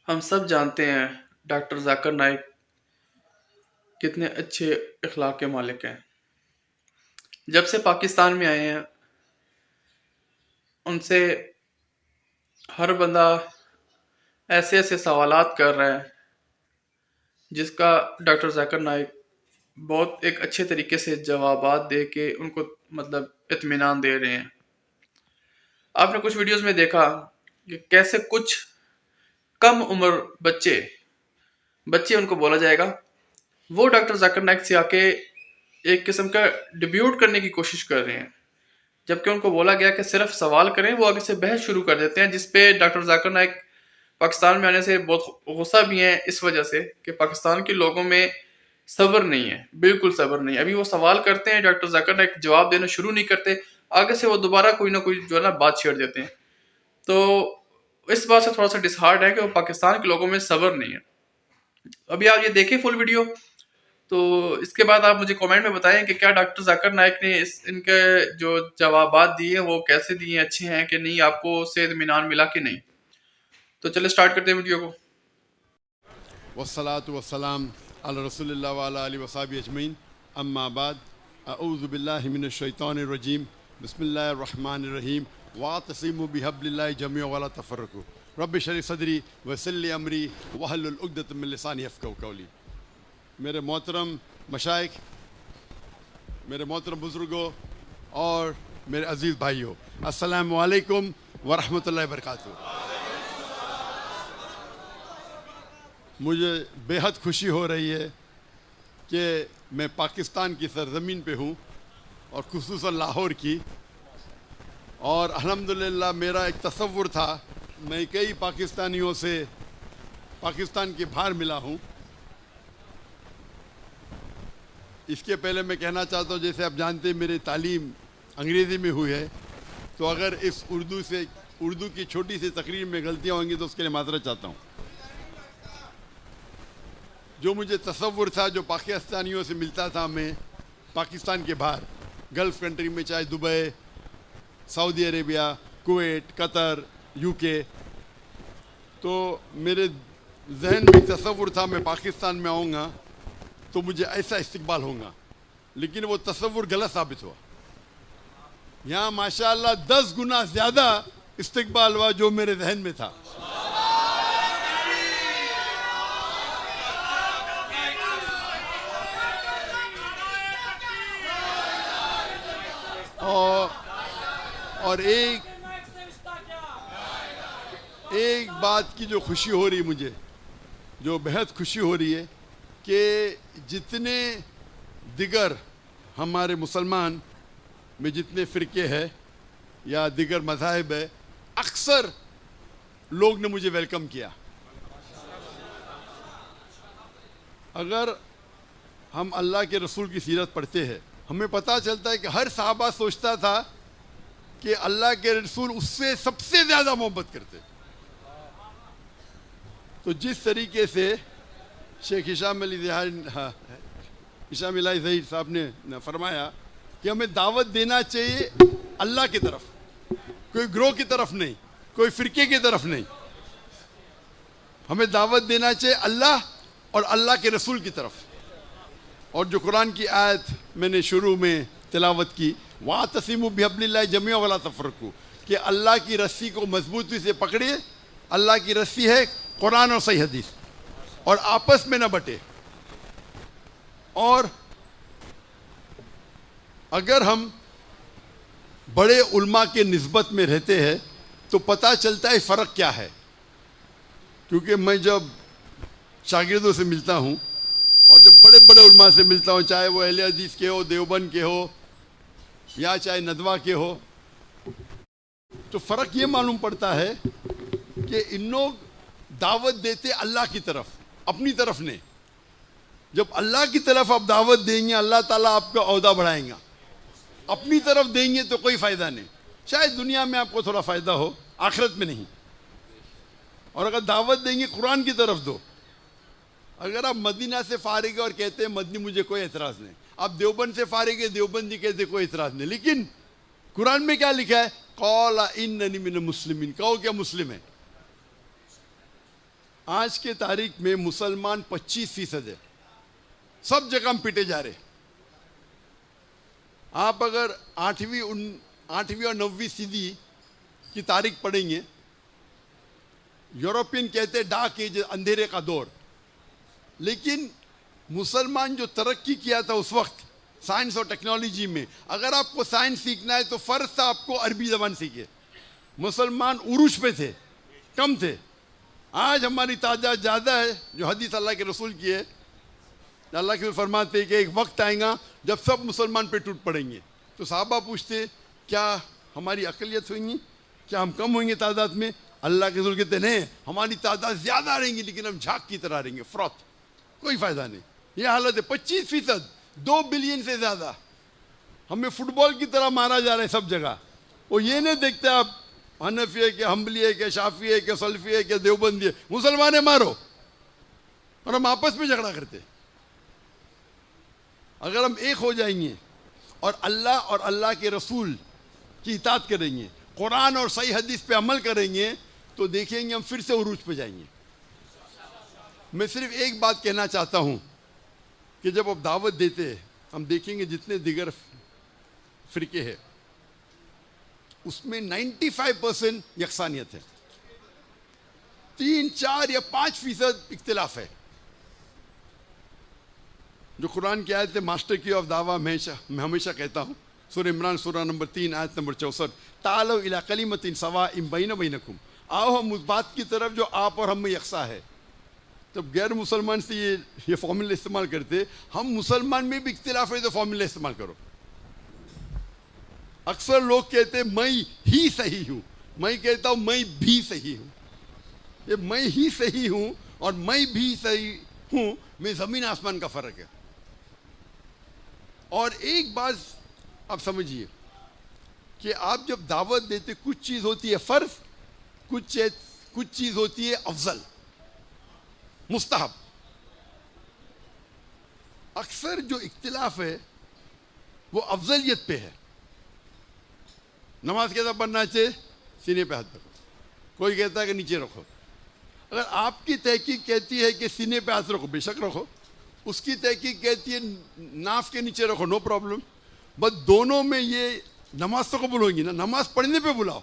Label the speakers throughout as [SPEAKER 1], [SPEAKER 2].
[SPEAKER 1] ہم سب جانتے ہیں ڈاکٹر ذاکر نائک کتنے اچھے اخلاق کے مالک ہیں۔ جب سے پاکستان میں آئے ہیں ان سے ہر بندہ ایسے ایسے سوالات کر رہا ہے جس کا ڈاکٹر ذاکر نائک بہت ایک اچھے طریقے سے جوابات دے کے ان کو اطمینان دے رہے ہیں۔ آپ نے کچھ ویڈیوز میں دیکھا کہ کیسے کچھ کم عمر بچے ان کو بولا جائے گا، وہ ڈاکٹر ذاکر نائک سے آ کے ایک قسم کا ڈیبیوٹ کرنے کی کوشش کر رہے ہیں، جبکہ ان کو بولا گیا کہ صرف سوال کریں، وہ آگے سے بحث شروع کر دیتے ہیں، جس پہ ڈاکٹر ذاکر نائک پاکستان میں آنے سے بہت غصہ بھی ہیں اس وجہ سے کہ پاکستان کے لوگوں میں صبر نہیں ہے، بالکل صبر نہیں ہے۔ ابھی وہ سوال کرتے ہیں، ڈاکٹر ذاکر نائک جواب دینا شروع نہیں کرتے، آگے سے وہ دوبارہ کوئی نہ کوئی جو ہے نا بات چھیڑ دیتے ہیں۔ تو اس بات سے تھوڑا سا ڈس ہارٹ ہے کہ وہ پاکستان کے لوگوں میں صبر نہیں ہے۔ ابھی آپ یہ دیکھیں فل ویڈیو، تو اس کے بعد آپ مجھے کامنٹ میں بتائیں کہ کیا ڈاکٹر ذاکر نائک نے ان کے جو جوابات دیے ہیں وہ کیسے دیے ہیں، اچھے ہیں کہ نہیں، آپ کو اس سے اطمینان ملا کہ نہیں۔ تو چلے سٹارٹ کرتے ہیں ویڈیو کو۔
[SPEAKER 2] والصلاة والسلام علی رسول اللہ وعلی آلہ وصحبہ اجمعین، اما بعد، اعوذ باللہ من الشیطان الرجیم، بسم اللہ الرحمن الرحیم، واعتصموا بحبل اللہ جميعا ولا تفرقوا، رب اشرح صدری ویسر لی امری واحلل عقدۃ من لسانی یفقہوا قولی۔ میرے محترم مشائخ، میرے محترم بزرگوں اور میرے عزیز بھائیوں، السلام علیکم ورحمۃ اللہ وبرکاتہ۔ مجھے بے حد خوشی ہو رہی ہے کہ میں پاکستان کی سرزمین پہ ہوں، اور خصوصاً لاہور کی، اور الحمدللہ میرا ایک تصور تھا، میں کئی پاکستانیوں سے پاکستان کے باہر ملا ہوں۔ اس کے پہلے میں کہنا چاہتا ہوں، جیسے آپ جانتے ہیں میری تعلیم انگریزی میں ہوئی ہے، تو اگر اس اردو کی چھوٹی سی تقریر میں غلطیاں ہوں گی تو اس کے لیے معذرت چاہتا ہوں۔ جو مجھے تصور تھا، جو پاکستانیوں سے ملتا تھا میں پاکستان کے باہر گلف کنٹری میں، چاہے Dubai, Saudi Arabia, Kuwait, Qatar, you کے، تو میرے ذہن میں تصور تھا میں پاکستان میں آؤں گا تو مجھے ایسا استقبال ہوگا، لیکن وہ تصور غلط ثابت ہوا۔ یہاں ماشاءاللہ 10 گنا زیادہ استقبال ہوا جو میرے ذہن میں تھا۔ اور ایک بات کی جو خوشی ہو رہی مجھے، جو بہت خوشی ہو رہی ہے، کہ جتنے دیگر ہمارے مسلمان میں جتنے فرقے ہیں یا دیگر مذاہب ہے، اکثر لوگ نے مجھے ویلکم کیا۔ اگر ہم اللہ کے رسول کی سیرت پڑھتے ہیں، ہمیں پتہ چلتا ہے کہ ہر صحابہ سوچتا تھا کہ اللہ کے رسول اس سے سب سے زیادہ محبت کرتے۔ تو جس طریقے سے شیخ ہشام الہی ظہیر صاحب نے فرمایا کہ ہمیں دعوت دینا چاہیے اللہ کی طرف، کوئی گروہ کی طرف نہیں، کوئی فرقے کی طرف نہیں، ہمیں دعوت دینا چاہیے اللہ اور اللہ کے رسول کی طرف۔ اور جو قرآن کی آیت میں نے شروع میں تلاوت کی، وَاعْتَصِمُوا بِحَبْلِ اللَّهِ جَمِيعًا وَلَا تَفَرَّقُوا، کہ اللہ کی رسی کو مضبوطی سے پکڑیے۔ اللہ کی رسی ہے قرآن اور صحیح حدیث، اور آپس میں نہ بٹے۔ اور اگر ہم بڑے علماء کے نسبت میں رہتے ہیں تو پتہ چلتا ہے فرق کیا ہے، کیونکہ میں جب شاگردوں سے ملتا ہوں اور جب بڑے بڑے علماء سے ملتا ہوں، چاہے وہ اہل حدیث کے ہو، دیوبند کے ہو، یا چاہے ندوہ کے ہو، تو فرق یہ معلوم پڑتا ہے کہ ان لوگ دعوت دیتے اللہ کی طرف، اپنی طرف نہیں۔ جب اللہ کی طرف آپ دعوت دیں گے، اللہ تعالیٰ آپ کا عہدہ بڑھائیں گا۔ اپنی طرف دیں گے تو کوئی فائدہ نہیں، شاید دنیا میں آپ کو تھوڑا فائدہ ہو، آخرت میں نہیں۔ اور اگر دعوت دیں گے قرآن کی طرف دو۔ اگر آپ مدینہ سے فارغ ہیں اور کہتے ہیں مدنی مجھے کوئی اعتراض نہیں، آپ دیوبند سے فارغ ہیں، دیوبندی کہتے کوئی اعتراض نہیں، لیکن قرآن میں کیا لکھا ہے؟ قَالَ إِنَّنِي مِنَ الْمُسْلِمِينَ، کہو کیا مسلم ہے۔ آج کے تاریخ میں مسلمان 25% ہے، سب جگہ ہم پیٹے جا رہے. آپ اگر 8ویں اور 9ویں صدی کی تاریخ پڑھیں گے، یورپین کہتے ڈارک ایج، اندھیرے کا دور. لیکن مسلمان جو ترقی کیا تھا اس وقت سائنس اور ٹیکنالوجی میں، اگر آپ کو سائنس سیکھنا ہے تو فرض تھا آپ کو عربی زبان سیکھے. مسلمان عروج پہ تھے، کم تھے. آج ہماری تعداد زیادہ ہے، جو حدیث اللہ کے رسول کی ہے. اللہ کے رسول فرماتے ہیں کہ ایک وقت آئے گا جب سب مسلمان پہ ٹوٹ پڑیں گے. تو صحابہ پوچھتے کیا ہماری اقلیت ہوئیں گی، کیا ہم کم ہوئیں گے تعداد میں؟ اللہ کے رسول کہتے نہیں، ہماری تعداد زیادہ رہیں گی لیکن ہم جھاگ کی طرح رہیں گے، فروت، کوئی فائدہ نہیں. یہ حالت ہے. 25%، 2 بلین سے زیادہ. ہمیں فٹ بال کی طرح مارا جا رہا ہے سب جگہ. وہ یہ نہیں دیکھتے آپ حنفی ہے کہ حنبلی ہے کہ شافعی ہے کہ سلفی ہے کہ دیوبندی ہے، مسلمان مارو. اور ہم آپس میں جھگڑا کرتے. اگر ہم ایک ہو جائیں گے اور اللہ کے رسول کی اطاعت کریں گے، قرآن اور صحیح حدیث پہ عمل کریں گے، تو دیکھیں گے ہم پھر سے عروج پہ جائیں گے. میں صرف ایک بات کہنا چاہتا ہوں کہ جب آپ دعوت دیتے، ہم دیکھیں گے جتنے دیگر فرقے ہیں اس میں 95% یکسانیت ہے، 3، 4 یا 5% اختلاف ہے. جو قرآن کی آیت ہے، ماسٹر کی آف دعویٰ، میں ہمیشہ کہتا ہوں، سورہ عمران سورہ نمبر 3 آیت نمبر 64، تعالوا الی کلمۃ سواء بین وبینکم، آؤ ہم اس بات کی طرف جو آپ اور ہم میں یکساں ہے. جب غیر مسلمان سے یہ فارمولہ استعمال کرتے، ہم مسلمان میں بھی اختلاف ہے تو فارمولہ استعمال کرو. اکثر لوگ کہتے میں ہی صحیح ہوں، میں کہتا ہوں میں بھی صحیح ہوں. یہ میں ہی صحیح ہوں اور میں بھی صحیح ہوں میں زمین آسمان کا فرق ہے. اور ایک بات آپ سمجھیے کہ آپ جب دعوت دیتے، کچھ چیز ہوتی ہے فرض، کچھ چیز ہوتی ہے افضل، مستحب. اکثر جو اختلاف ہے وہ افضلیت پہ ہے. نماز کیسا پڑھنا چاہیے؟ سینے پہ ہاتھ رکھو. کوئی کہتا ہے کہ نیچے رکھو. اگر آپ کی تحقیق کہتی ہے کہ سینے پہ ہاتھ رکھو، بے شک رکھو. اس کی تحقیق کہتی ہے ناف کے نیچے رکھو، نو پرابلم. بس دونوں میں یہ نماز تو قبول ہوگی نا، نماز پڑھنے پہ بلاؤ.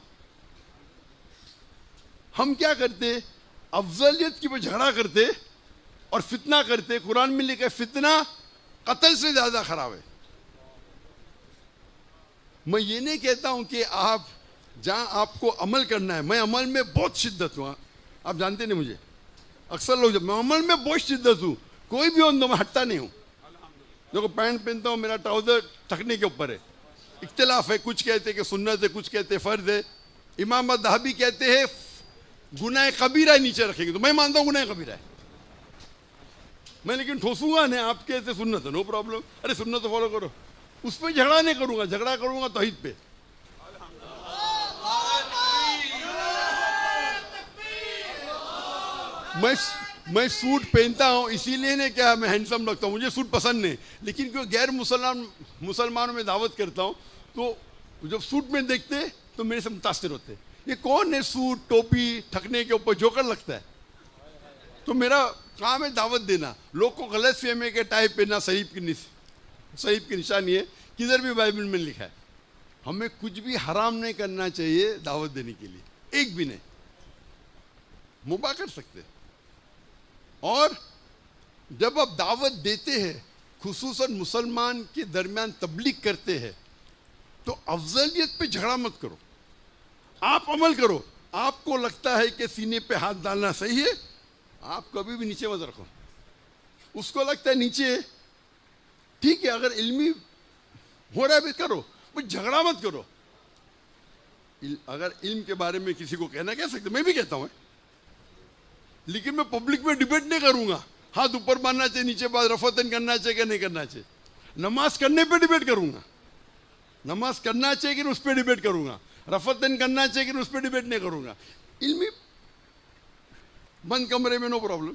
[SPEAKER 2] ہم کیا کرتے؟ افضلیت کی پہ جھگڑا کرتے اور فتنہ کرتے. قرآن میں لکھا ہے فتنہ قتل سے زیادہ خراب ہے. میں یہ نہیں کہتا ہوں کہ آپ جہاں آپ کو عمل کرنا ہے، میں عمل میں بہت شدت ہوں. آپ جانتے نہیں مجھے، اکثر لوگ، جب میں عمل میں بہت شدت ہوں، کوئی بھی ہو تو میں ہٹتا نہیں ہوں. دیکھو پینٹ پہنتا ہوں، میرا ٹراؤزر ٹھکنے کے اوپر ہے. اختلاف ہے، کچھ کہتے کہ سنت ہے، کچھ کہتے فرض ہے. امام الذہبی کہتے ہیں گناہ کبیرہ نیچے رکھیں گے، تو میں مانتا ہوں گناہ کبیرہ ہے. میں لیکن ٹھوسوں گا نہیں. آپ کہتے سنت ہے، نو پرابلم، ارے سنت تو فالو کرو. اس پہ جھگڑا نہیں کروں گا، جھگڑا کروں گا توحید پہ. میں سوٹ پہنتا ہوں اسی لیے نہیں کہ میں ہینڈسم لگتا ہوں، مجھے سوٹ پسند نہیں. لیکن کیوں غیر مسلمانوں میں دعوت کرتا ہوں تو جب سوٹ میں دیکھتے تو میرے سے متاثر ہوتے. یہ کون ہے سوٹ ٹوپی ٹھکنے کے اوپر جوکر لگتا ہے؟ تو میرا کام ہے دعوت دینا. لوگ کو غلط فہمی کہ ٹائی پہننا صحیح کی نشانی ہے. کدھر بھی بائبل میں لکھا ہے. ہمیں کچھ بھی حرام نہیں کرنا چاہیے دعوت دینے کے لیے، ایک بھی نہیں. مباح کر سکتے. اور جب آپ دعوت دیتے ہیں، خصوصاً مسلمان کے درمیان تبلیغ کرتے ہیں، تو افضلیت پہ جھگڑا مت کرو. آپ عمل کرو. آپ کو لگتا ہے کہ سینے پہ ہاتھ ڈالنا صحیح ہے، آپ کبھی بھی نیچے مت رکھو. اس کو لگتا ہے نیچے ٹھیک ہے، اگر علمی ہو رہا ہے بھی کرو، بس جھگڑا مت کرو. اگر علم کے بارے میں کسی کو کہنا کہہ سکتے، میں بھی کہتا ہوں، لیکن میں پبلک میں ڈیبیٹ نہیں کروں گا. ہاتھ اوپر ماننا چاہیے، نیچے بات رفعتن کرنا چاہیے کہ نہیں کرنا چاہیے. نماز کرنے پہ ڈیبیٹ کروں گا. نماز کرنا چاہیے کہ اس پہ ڈیبیٹ کروں گا. رفعتن کرنا چاہیے کہ اس پہ ڈیبیٹ نہیں کروں گا. علمی بند کمرے میں نو پرابلم.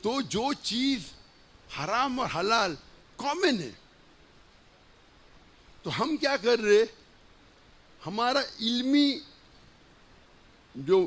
[SPEAKER 2] تو جو چیز حرام اور حلال کامن ہے، تو ہم کیا کر رہے؟ ہمارا علمی جو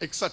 [SPEAKER 2] 61